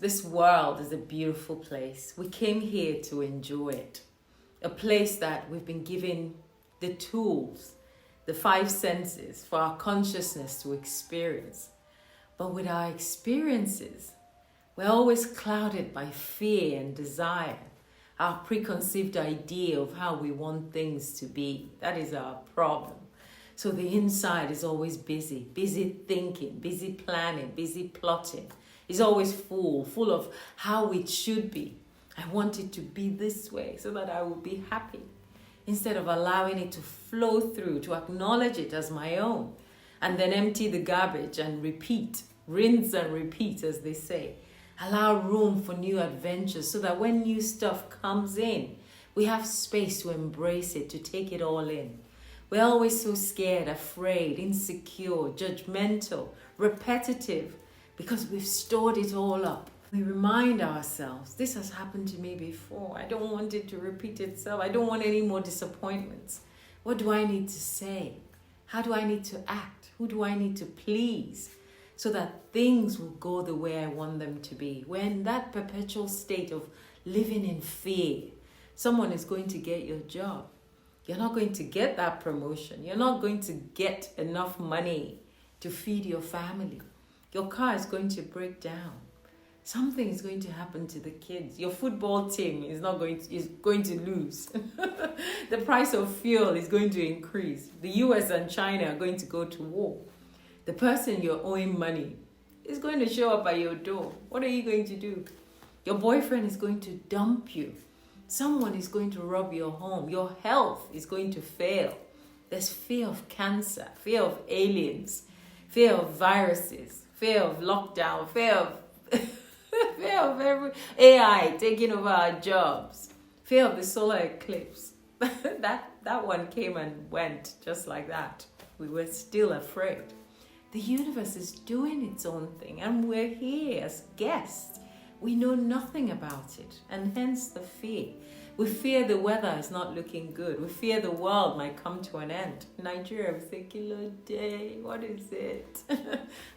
This world is a beautiful place. We came here to enjoy it. A place that we've been given the tools, the five senses for our consciousness to experience. But with our experiences, we're always clouded by fear and desire, our preconceived idea of how we want things to be. That is our problem. So the inside is always busy thinking, busy planning, busy plotting. It's always full of how it should be. I want it to be this way so that I will be happy. Instead of allowing it to flow through, to acknowledge it as my own, and then empty the garbage and repeat, rinse and repeat, as they say. Allow room for new adventures so that when new stuff comes in, we have space to embrace it, to take it all in. We're always so scared, afraid, insecure, judgmental, repetitive, because we've stored it all up. We remind ourselves, this has happened to me before. I don't want it to repeat itself. I don't want any more disappointments. What do I need to say? How do I need to act? Who do I need to please? So that things will go the way I want them to be. We're in that perpetual state of living in fear. Someone is going to get your job. You're not going to get that promotion. You're not going to get enough money to feed your family. Your car is going to break down. Something is going to happen to the kids. Your football team is going to lose. The price of fuel is going to increase. The US and China are going to go to war. The person you're owing money is going to show up at your door. What are you going to do? Your boyfriend is going to dump you. Someone is going to rob your home. Your health is going to fail. There's fear of cancer, fear of aliens, fear of viruses, fear of lockdown, fear of fear of every AI taking over our jobs, fear of the solar eclipse. that one came and went just like that. We were still afraid. The universe is doing its own thing, and we're here as guests. We know nothing about it, and hence the fear. We fear the weather is not looking good. We fear the world might come to an end. Nigeria, we say, Kilo Day, what is it?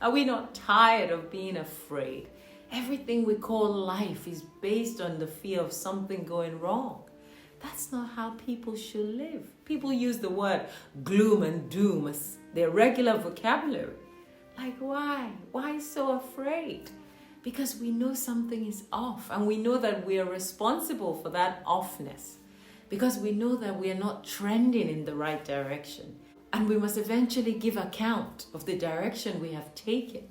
Are we not tired of being afraid? Everything we call life is based on the fear of something going wrong. That's not how people should live. People use the word gloom and doom as their regular vocabulary. Like, why? Why so afraid? Because we know something is off, and we know that we are responsible for that offness. Because we know that we are not trending in the right direction. And we must eventually give account of the direction we have taken.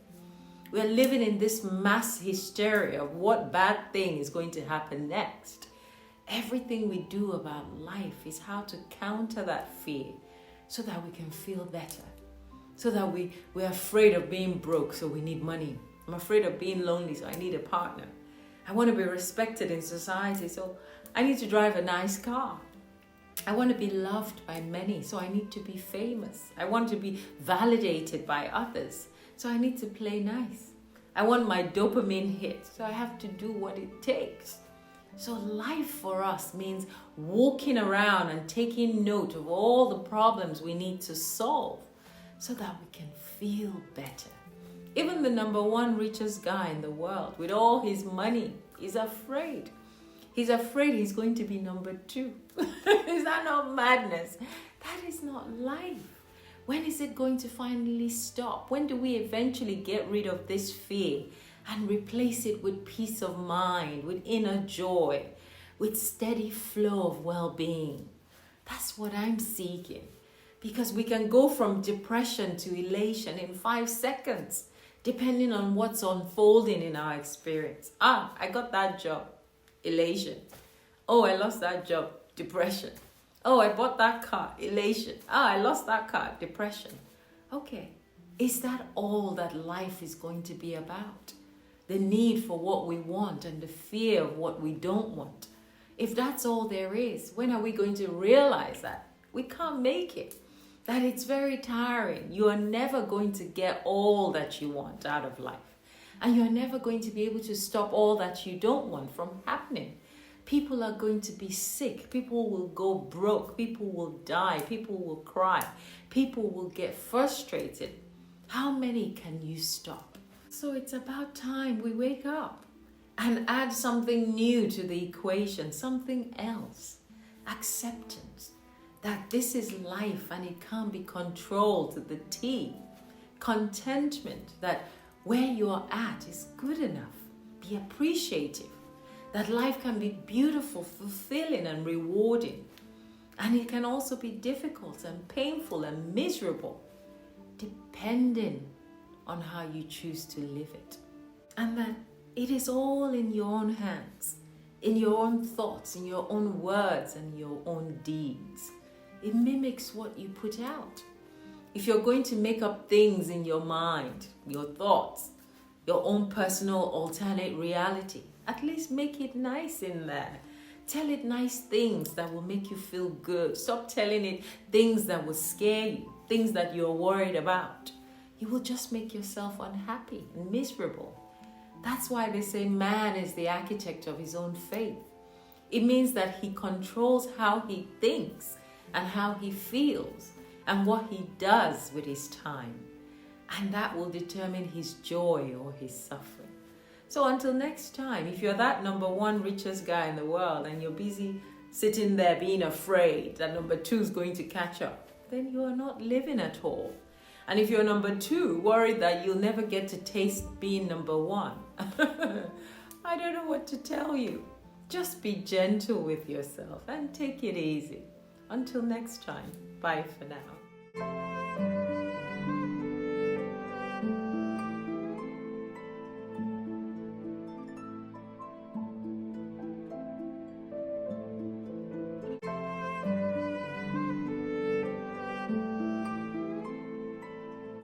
We are living in this mass hysteria of what bad thing is going to happen next. Everything we do about life is how to counter that fear so that we can feel better. So that we're afraid of being broke, so we need money. I'm afraid of being lonely, so I need a partner. I want to be respected in society, so I need to drive a nice car. I want to be loved by many, so I need to be famous. I want to be validated by others, so I need to play nice. I want my dopamine hit, so I have to do what it takes. So life for us means walking around and taking note of all the problems we need to solve so that we can feel better. Even the number one richest guy in the world, with all his money, is afraid. He's afraid he's going to be number two. Is that not madness? That is not life. When is it going to finally stop? When do we eventually get rid of this fear and replace it with peace of mind, with inner joy, with steady flow of well-being? That's what I'm seeking. Because we can go from depression to elation in 5 seconds, depending on what's unfolding in our experience. I got that job, elation. Oh, I lost that job, depression. Oh, I bought that car, elation. I lost that car, depression. Okay, is that all that life is going to be about? The need for what we want and the fear of what we don't want. If that's all there is, when are we going to realize that? We can't make it. That it's very tiring. You are never going to get all that you want out of life. And you're never going to be able to stop all that you don't want from happening. People are going to be sick. People will go broke. People will die. People will cry. People will get frustrated. How many can you stop? So it's about time we wake up. and add something new to the equation, something else. Acceptance that this is life and it can't be controlled to the T. Contentment that where you are at is good enough. Be appreciative that life can be beautiful, fulfilling, and rewarding. And it can also be difficult and painful and miserable, depending on how you choose to live it. And that it is all in your own hands, in your own thoughts, in your own words, and your own deeds. It mimics what you put out. If you're going to make up things in your mind, your thoughts, your own personal alternate reality, at least make it nice in there. Tell it nice things that will make you feel good. Stop telling it things that will scare you, things that you're worried about. You will just make yourself unhappy and miserable. That's why they say man is the architect of his own fate. It means that he controls how he thinks and how he feels and what he does with his time. And that will determine his joy or his suffering. So until next time, if you're that number one richest guy in the world and you're busy sitting there being afraid that number two is going to catch up, then you are not living at all. And if you're number two, worried that you'll never get to taste being number one, I don't know what to tell you. Just be gentle with yourself and take it easy. Until next time, bye for now.